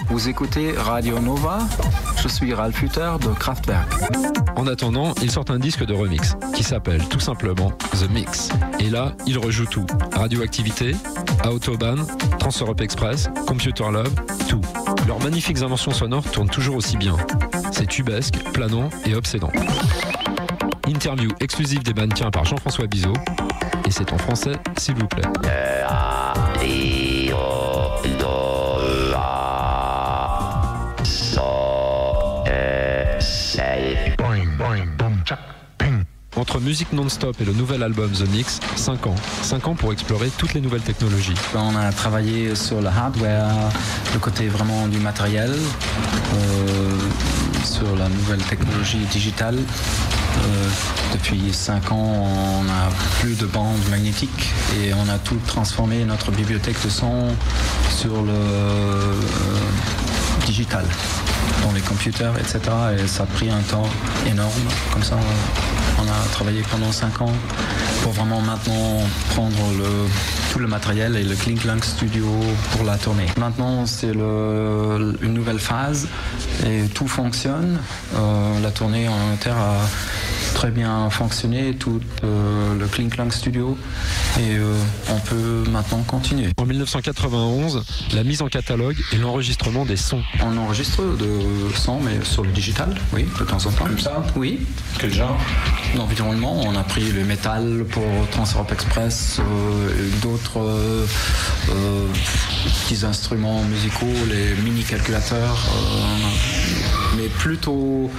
Vous écoutez Radio Nova, je suis Ralf Hutter de Kraftwerk. En attendant, ils sortent un disque de remix qui s'appelle tout simplement The Mix. Et là, ils rejouent tout. Radioactivité, Autobahn, Trans-Europe Express, Computer Love, tout. Leurs magnifiques inventions sonores tournent toujours aussi bien. C'est tubesque, planant et obsédant. Interview exclusive des mannequins par Jean-François Bizot. Et c'est en français, s'il vous plaît. Entre musique non-stop et le nouvel album The Mix, 5 ans. 5 ans pour explorer toutes les nouvelles technologies. On a travaillé sur le hardware, le côté vraiment du matériel, sur la nouvelle technologie digitale. Depuis 5 ans, on n'a plus de bandes magnétiques et on a tout transformé notre bibliothèque de son sur le digital, dans les computers, etc. Et ça a pris un temps énorme. Comme ça, on a travaillé pendant 5 ans pour vraiment maintenant prendre tout le matériel et le Kling Klang Studio pour la tournée. Maintenant, c'est une nouvelle phase et tout fonctionne. La tournée en Angleterre a très bien fonctionné, tout le Kling Klang Studio, et on peut maintenant continuer. En 1991, la mise en catalogue et l'enregistrement des sons. On enregistre de sons, mais sur le digital, oui, de temps en temps. Comme ça ? Oui. Quel genre ? L'environnement, on a pris le métal pour Trans-Europe Express, d'autres petits instruments musicaux, les mini-calculateurs, mais plutôt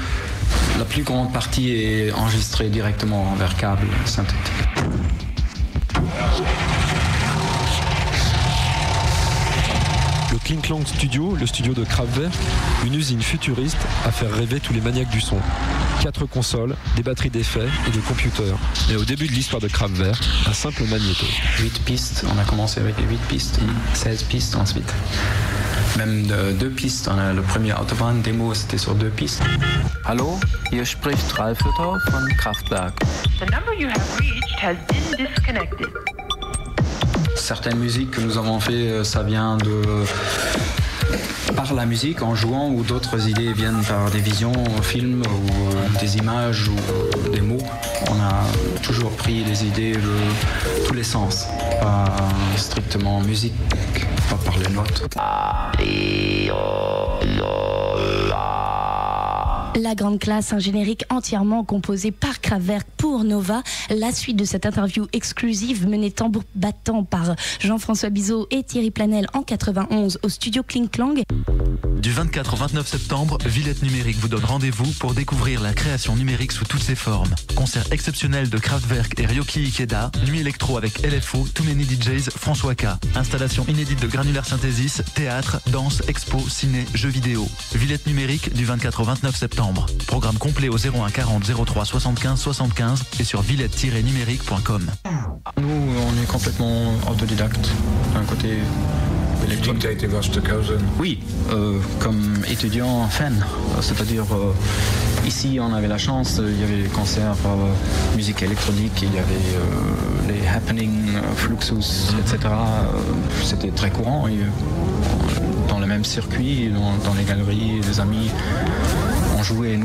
la plus grande partie est enregistrée directement vers câble synthétique. Le Kling Klang Studio, le studio de Kraftwerk, une usine futuriste à faire rêver tous les maniaques du son. 4 consoles, des batteries d'effets et de computers. Et au début de l'histoire de Kraftwerk, un simple magnéto. 8 pistes, on a commencé avec les 8 pistes, 16 pistes ensuite. Même 2 pistes, on a le premier Autobahn démo, c'était sur 2 pistes. Hallo, hier spricht Ralf Hutter von Kraftwerk. The number you have reached has been disconnected. Certaines musiques que nous avons fait, ça vient par la musique en jouant, ou d'autres idées viennent par des visions, films ou des images ou des mots. On a toujours pris les idées de tous les sens, pas strictement musique, pas par les notes. La Grande Classe, un générique entièrement composé par Kraftwerk pour Nova. La suite de cette interview exclusive menée tambour battant par Jean-François Bizot et Thierry Planel en 91 au studio Kling Klang. Du 24 au 29 septembre, Villette Numérique vous donne rendez-vous pour découvrir la création numérique sous toutes ses formes. Concert exceptionnel de Kraftwerk et Ryoki Ikeda, nuit électro avec LFO, Too Many DJs, François K. Installation inédite de Granular Synthesis, théâtre, danse, expo, ciné, jeux vidéo. Villette Numérique du 24 au 29 septembre. Programme complet au 01 40 03 75 75 et sur villette-numérique.com. Nous, on est complètement autodidacte d'un côté. Oui, comme étudiant fan, c'est-à-dire ici on avait la chance, il y avait les concerts musique électronique, il y avait les happenings, Fluxus, etc. C'était très courant et, dans le même circuit, dans les galeries, les amis, on jouait,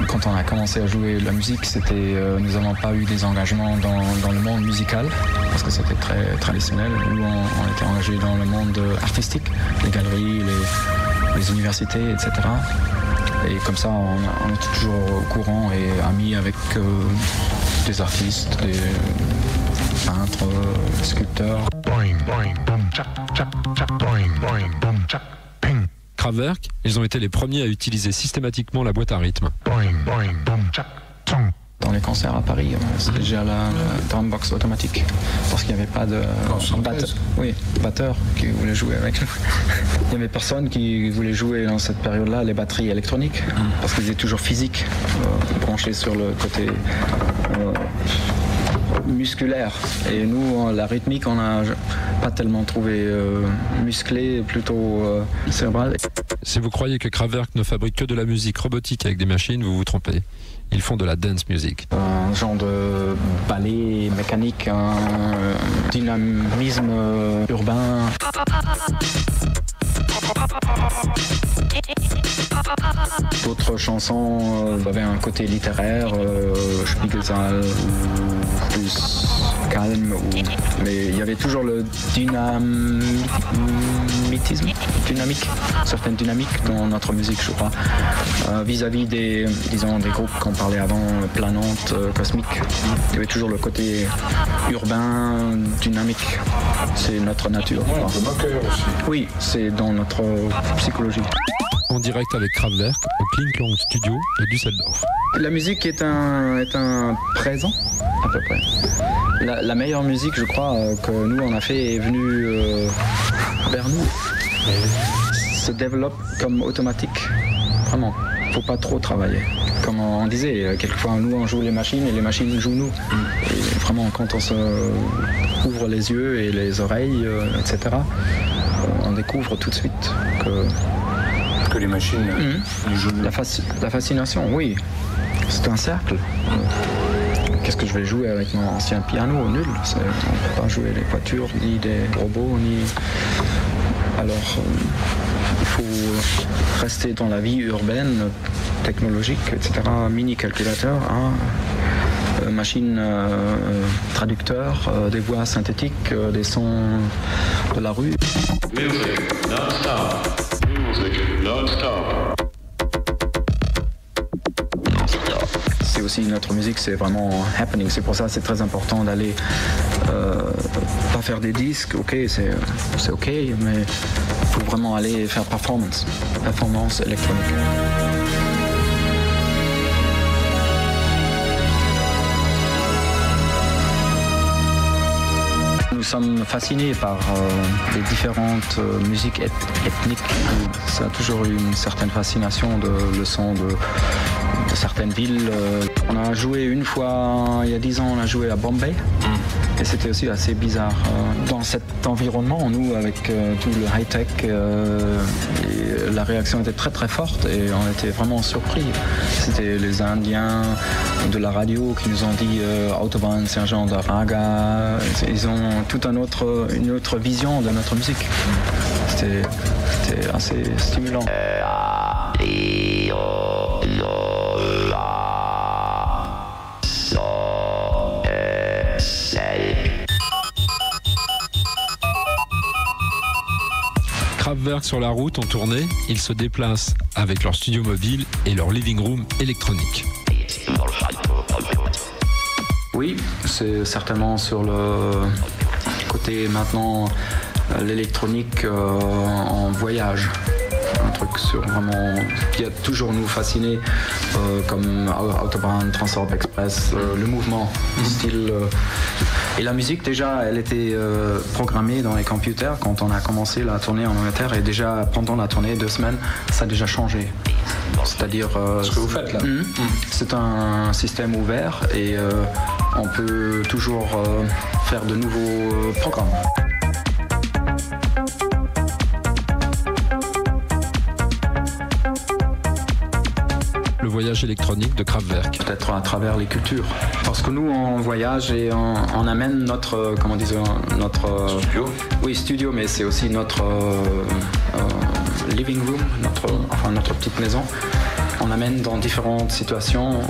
quand on a commencé à jouer la musique, nous n'avons pas eu des engagements dans le monde musical, parce que c'était très traditionnel. Nous, on était engagés dans le monde artistique, les galeries, les universités, etc. Et comme ça, on était toujours au courant et amis avec des artistes, des peintres, sculpteurs. Kraftwerk, ils ont été les premiers à utiliser systématiquement la boîte à rythme. Dans les concerts à Paris, c'était déjà la drumbox automatique, parce qu'il n'y avait pas de batteur qui voulait jouer avec nous. Il n'y avait personne qui voulait jouer dans cette période-là les batteries électroniques, parce qu'ils étaient toujours physiques, branchés sur le côté musculaire. Et nous, la rythmique, on n'a pas tellement trouvé musclé, plutôt cérébral. Si vous croyez que Kraftwerk ne fabrique que de la musique robotique avec des machines, vous vous trompez. Ils font de la dance music. Un genre de ballet mécanique, un dynamisme urbain. D'autres chansons avaient un côté littéraire, Spiegelsaal, plus calme, mais il y avait toujours le certaine dynamique dans notre musique, je crois, vis-à-vis des groupes qu'on parlait avant, planantes, cosmiques. Il y avait toujours le côté urbain, dynamique. C'est notre nature. Ouais, un peu moqueur aussi. Oui, c'est dans notre psychologie. En direct avec Kraftwerk au Kling Klong Studio de Düsseldorf. La musique est un présent, à peu près. La meilleure musique, je crois, que nous on a fait est venue vers nous. Se développe comme automatique. Vraiment, faut pas trop travailler. Comme on disait, quelquefois nous on joue les machines et les machines jouent nous. Et vraiment, quand on se ouvre les yeux et les oreilles, etc., on découvre tout de suite que les machines jouent nous. La fascination, oui. C'est un cercle. Qu'est-ce que je vais jouer avec mon ancien piano? Nul. On ne peut pas jouer les voitures, ni des robots, ni... Alors, il faut rester dans la vie urbaine, technologique, etc. Mini-calculateur, machine traducteur, des voix synthétiques, des sons de la rue. Music non-stop. Music non-stop. C'est aussi notre musique, c'est vraiment happening. C'est pour ça que c'est très important d'aller pas faire des disques. Ok, c'est ok, mais il faut vraiment aller faire performance électronique. Nous sommes fascinés par les différentes musiques ethniques. Ça a toujours eu une certaine fascination de le son de certaines villes. On a joué une fois, il y a 10 ans, on a joué à Bombay. Et c'était aussi assez bizarre. Dans cet environnement, nous, avec tout le high-tech, la réaction était très très forte et on était vraiment surpris. C'était les Indiens de la radio qui nous ont dit Autobahn, c'est un genre de raga. Ils ont une autre vision de notre musique. C'était assez stimulant. Kraftwerk sur la route en tournée, ils se déplacent avec leur studio mobile et leur living room électronique. Oui, c'est certainement sur le côté maintenant l'électronique en voyage. Un truc sur vraiment qui a toujours nous fasciné comme Autobahn, Trans-Europe Express, le mouvement, le style. Et la musique déjà, elle était programmée dans les computers quand on a commencé la tournée en Angleterre et déjà pendant la tournée 2 semaines, ça a déjà changé. C'est-à-dire ce que vous faites là. C'est un système ouvert et on peut toujours faire de nouveaux programmes. Le voyage électronique de Kraftwerk. Peut-être à travers les cultures. Parce que nous, on voyage et on amène notre studio. Oui, studio, mais c'est aussi notre living room, notre petite maison. On amène dans différentes situations,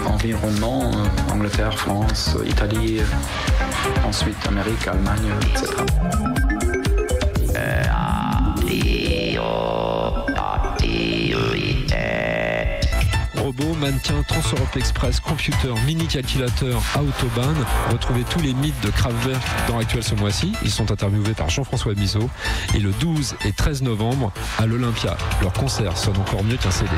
environnement, Angleterre, France, Italie, ensuite Amérique, Allemagne, etc. Robots, mannequins, Trans-Europe Express, computer, mini-calculateur, Autobahn. Retrouvez tous les mythes de Kraftwerk dans Actuel ce mois-ci. Ils sont interviewés par Jean-François Bizot. Et le 12 et 13 novembre à l'Olympia. Leur concert sonne encore mieux qu'un CD.